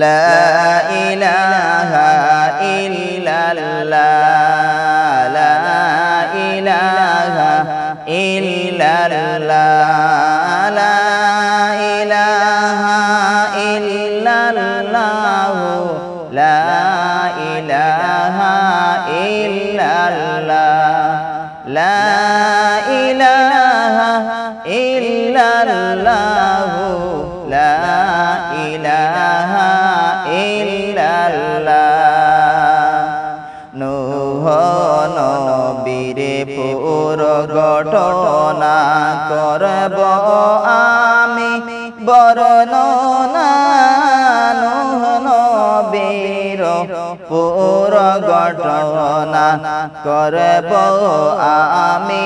লা ইলাহা ইল্লাল্লাহ লা ইলাহা ইল্লাল্লাহ লা ইলাহা ইল্লাল্লাহ লা ইলাহা ইল্লাল্লাহ লা ইলাহা ইল্লাল্লাহ লা ইলাহা ইল্লাল্লাহ নূহ নবীর পুরো ঘটনা করব আমি বর্ণনা নূহ নবীর পুরো ঘটনা করব আমি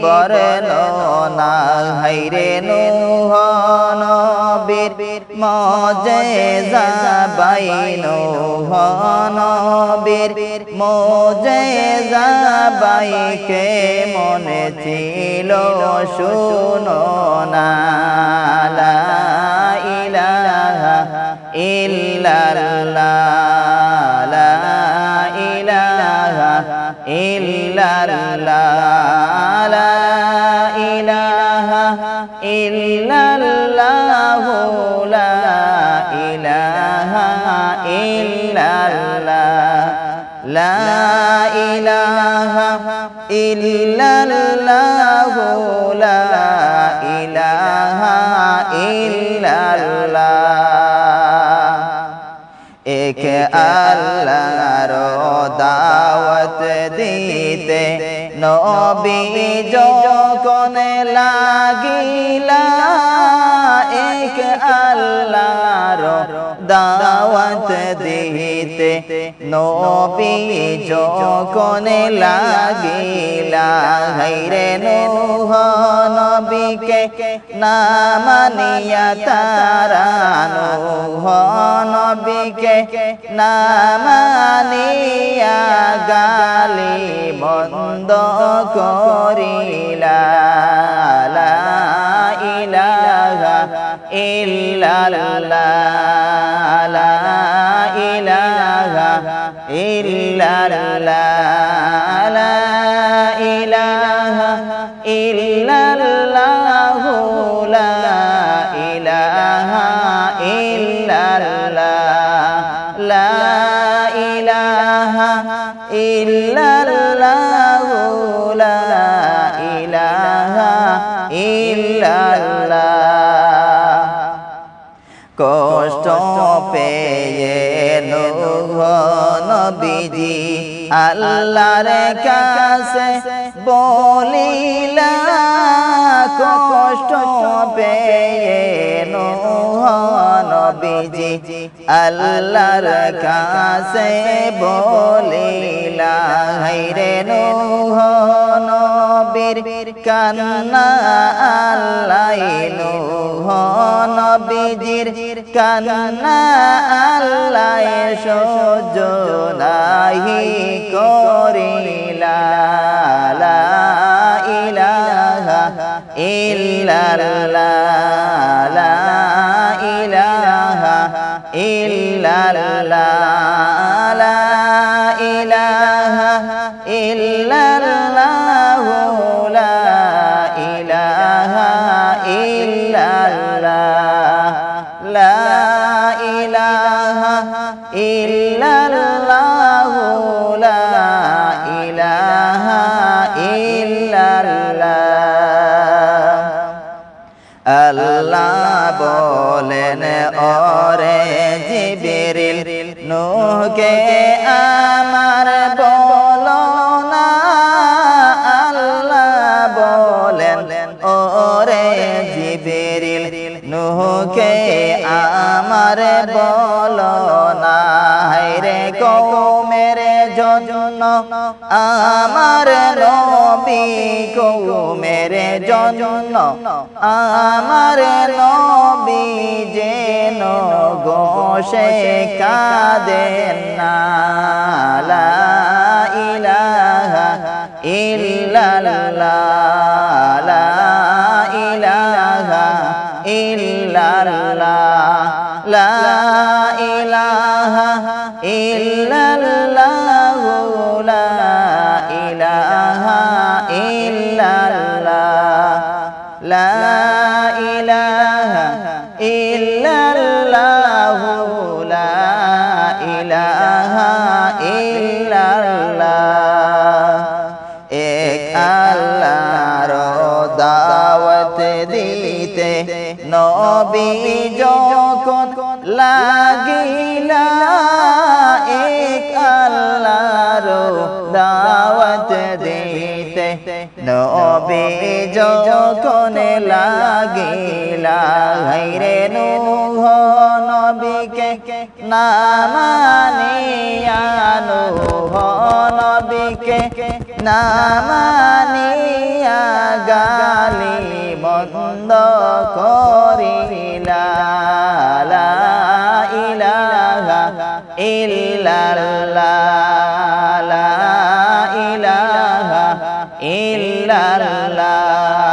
বর্ণনা হায়রে নূহ নবীর মুজিজা বাইনো নবীর মুজিজা বাইকে মনে ছিল শুনো না লা ইলাহা ইল্লাল্লাহ লা ইলাহা ইল্লাল্লাহ লা ইলাহা ইল্লাল্লাহ লা ইলাহা ইল্লাল্লাহ লা ইলাহা ইল্লাল্লাহ লা ইলাহা ইল্লাল্লাহ এক আল্লাহর দাওয়াত দিতে নবী যখন লাগিলা এক আল্লাহর দাওয়াত দিতে নবী যখন লাগিলা হায়রে নূহ নবীকে না মানিয়া তারা নূহ নবীকে না মানিয়া গালি বন্ধ করিলা লা ইলাহা ইল্লাল্লাহ লা ইলাহা ইল্লাল্লাহ লা ইলাহা ইল্লাল্লাহ লা ইলাহা ইল্লাল্লাহ লা ইলাহা ইল্লাল্লাহ লা ইলাহা ইল্লাল্লাহ কষ্ট পেয়ে নূহ নবীজি আল্লাহর কাছে বলিলা কষ্ট পেয়ে নূহ নবীজি আল্লাহর কাছে বলিলা হায়রে নূহ নবীর কান্না আল্লাহ নূহ নবীজির কান্না আল্লাহ সহ্য নাহি করিলা লা ইলাহা ইল্লাল্লাহ লা ইলাহা ইল্লাল্লাহ লা ইলাহা ইল্লাল্লাহ লা ইলাহা ইল্লাল্লাহ লা ইলাহা ইল্লাল্লাহ লা ইলাহা ইল্লাল্লাহ আল্লাহ বলেন ওরে জিবরিল নূহকে আমার বলো না আল্লাহ বলেন ওরে জিবরিল নূহকে আমার বলো না হায়রে কওমের জন্য আমার নবী কওমের জন্য আমার নবী যেন গোশে কাঁদেন না লা ইলাহা ইল্লাল্লাহ লা ইলাহা ইল্লাল্লাহ লা ইলাহা ইল্লাল্লাহু লা ইলাহা ইল্লাল্লাহ লা ইলাহা ইল্লাল্লাহু লা ইলাহা ইল্লাল্লাহ এক আল্লাহর দাওয়াত দিতে নবী যখন লাগিলা এক আল্লাহর দাওয়াত দিতে নবী যখন লাগিলা হায়রে নূহ নবীকে না মানিয়া নূহ নবীকে না মানিয়া গালি বন্ধ করিলা লা ইলাহা ইল্লাল্লাহ লা ইলাহা ইল্লাল্লাহ